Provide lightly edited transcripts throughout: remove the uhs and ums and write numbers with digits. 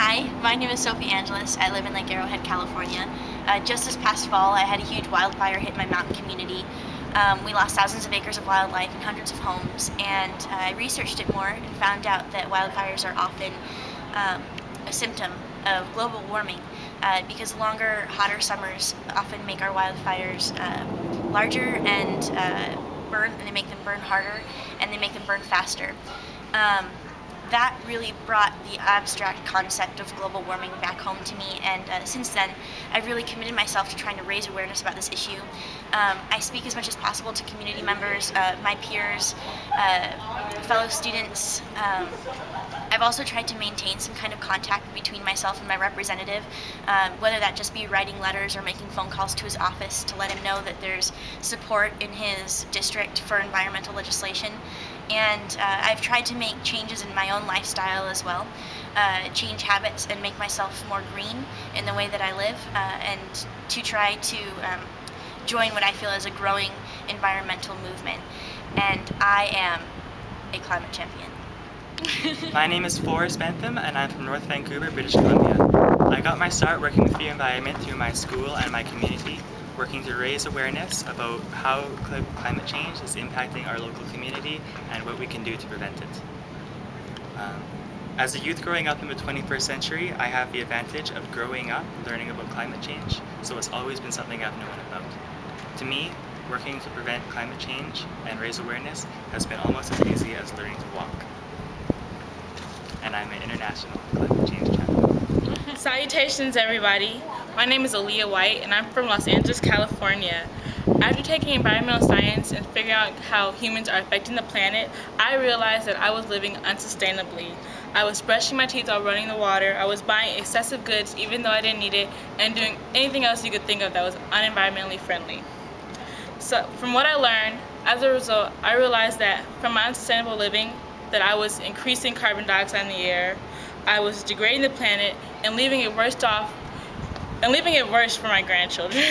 Hi, my name is Sophia Angeles. I live in Lake Arrowhead, California. Just this past fall, I had a huge wildfire hit my mountain community. We lost thousands of acres of wildlife and hundreds of homes, and I researched it more and found out that wildfires are often a symptom of global warming because longer, hotter summers often make our wildfires larger and they make them burn harder, and they make them burn faster. That really brought the abstract concept of global warming back home to me, and since then I've really committed myself to trying to raise awareness about this issue. I speak as much as possible to community members, my peers, fellow students. I've also tried to maintain some kind of contact between myself and my representative, whether that just be writing letters or making phone calls to his office to let him know that there's support in his district for environmental legislation. And I've tried to make changes in my own lifestyle as well, change habits and make myself more green in the way that I live, and to try to join what I feel is a growing environmental movement. And I am a climate champion. My name is Forrest and I'm from North Vancouver, British Columbia. I got my start working with the environment through my school and my community, working to raise awareness about how climate change is impacting our local community and what we can do to prevent it. As a youth growing up in the 21st century, I have the advantage of growing up learning about climate change, so it's always been something I've known about. To me, working to prevent climate change and raise awareness has been almost as easy as learning to walk. And I'm an international climate change champion. Salutations, everybody. My name is Aliya and I'm from Los Angeles, California. After taking environmental science and figuring out how humans are affecting the planet, I realized that I was living unsustainably. I was brushing my teeth while running the water, I was buying excessive goods even though I didn't need it, and doing anything else you could think of that was unenvironmentally friendly. So from what I learned, as a result, I realized that from my unsustainable living, that I was increasing carbon dioxide in the air, I was degrading the planet, and leaving it worse for my grandchildren.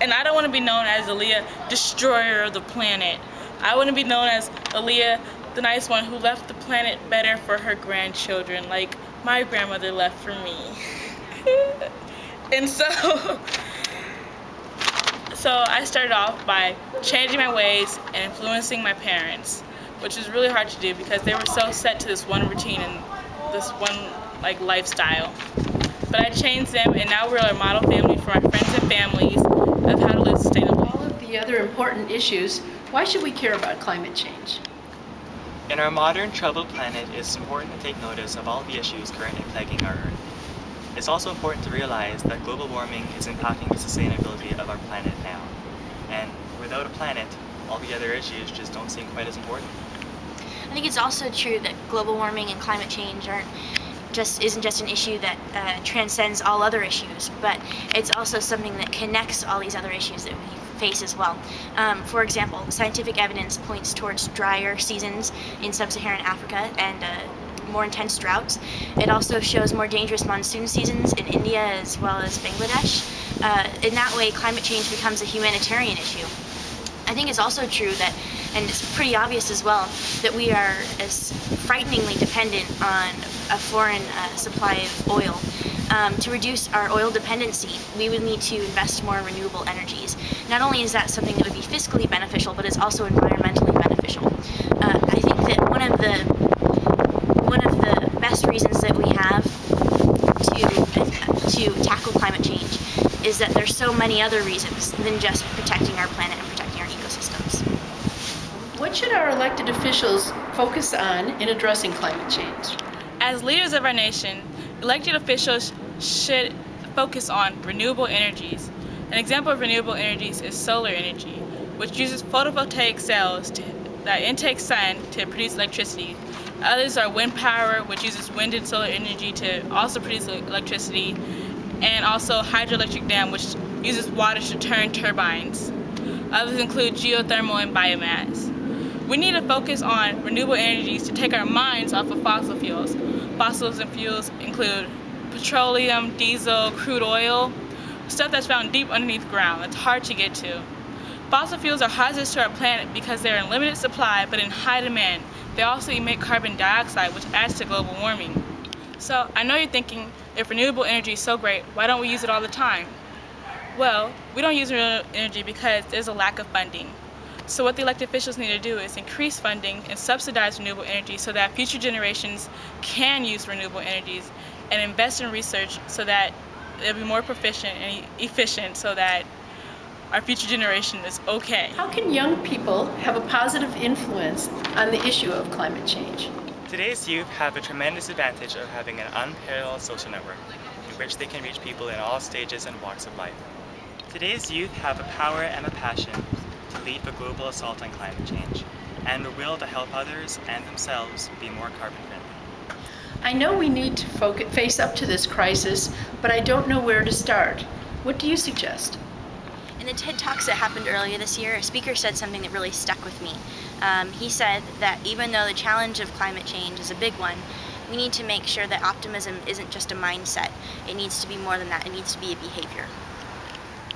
And I don't want to be known as Aliya, destroyer of the planet. I want to be known as Aliya, the nice one who left the planet better for her grandchildren, like my grandmother left for me. And so I started off by changing my ways and influencing my parents, which was really hard to do because they were so set to this one routine and this one lifestyle. But I changed them, and now we're a model family for our friends and families of how to live sustainably. All of the other important issues, why should we care about climate change? In our modern, troubled planet, it's important to take notice of all the issues currently plaguing our Earth. It's also important to realize that global warming is impacting the sustainability of our planet now. And without a planet, all the other issues just don't seem quite as important. I think it's also true that global warming and climate change isn't just an issue that transcends all other issues, but it's also something that connects all these other issues that we face as well. For example, scientific evidence points towards drier seasons in sub-Saharan Africa and more intense droughts. It also shows more dangerous monsoon seasons in India as well as Bangladesh. In that way, climate change becomes a humanitarian issue. I think it's also true that, and it's pretty obvious as well, that we are as frighteningly dependent on a foreign supply of oil. To reduce our oil dependency, we would need to invest more in renewable energies. Not only is that something that would be fiscally beneficial, but it's also environmentally beneficial. I think that one of the best reasons that we have to tackle climate change is that there's so many other reasons than just protecting our planet and protecting our ecosystems. What should our elected officials focus on in addressing climate change? As leaders of our nation, elected officials should focus on renewable energies. An example of renewable energies is solar energy, which uses photovoltaic cells that intake sun to produce electricity. Others are wind power, which uses wind and solar energy to also produce electricity, and also hydroelectric dam, which uses water to turn turbines. Others include geothermal and biomass. We need to focus on renewable energies to take our minds off of fossil fuels. Fossils and fuels include petroleum, diesel, crude oil, stuff that's found deep underneath the ground. It's hard to get to. Fossil fuels are hazardous to our planet because they're in limited supply but in high demand. They also emit carbon dioxide, which adds to global warming. So I know you're thinking, if renewable energy is so great, why don't we use it all the time? Well, we don't use renewable energy because there's a lack of funding. So what the elected officials need to do is increase funding and subsidize renewable energy so that future generations can use renewable energies, and invest in research so that they'll be more proficient and efficient so that our future generation is okay. How can young people have a positive influence on the issue of climate change? Today's youth have a tremendous advantage of having an unparalleled social network in which they can reach people in all stages and walks of life. Today's youth have a power and a passion to lead the global assault on climate change, and the will to help others and themselves be more carbon friendly. I know we need to face up to this crisis, but I don't know where to start. What do you suggest? In the TED Talks that happened earlier this year, a speaker said something that really stuck with me. He said that even though the challenge of climate change is a big one, we need to make sure that optimism isn't just a mindset. It needs to be more than that. It needs to be a behavior.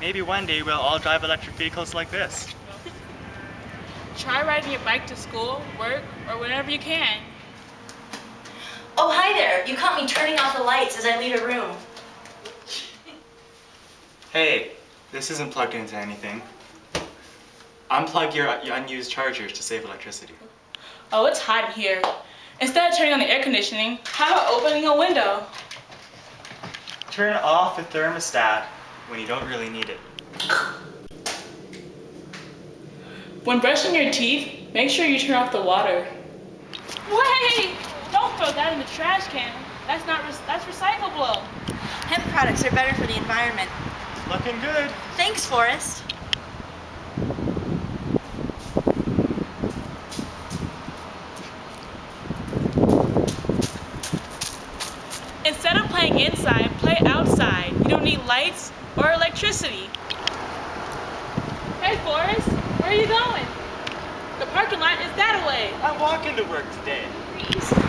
Maybe one day we'll all drive electric vehicles like this. Try riding your bike to school, work, or whenever you can. Oh, hi there. You caught me turning off the lights as I leave a room. Hey, this isn't plugged into anything. Unplug your unused chargers to save electricity. Oh, it's hot in here. Instead of turning on the air conditioning, how about opening a window? Turn off the thermostat when you don't really need it. When brushing your teeth, make sure you turn off the water. Wait! Don't throw that in the trash can. That's recyclable. Hemp products are better for the environment. Looking good. Thanks, Forrest. Instead of playing inside, play outside. You don't need lights or electricity. Hey, Forrest, where are you going? The parking lot is that way. I'm walking to work today. Please.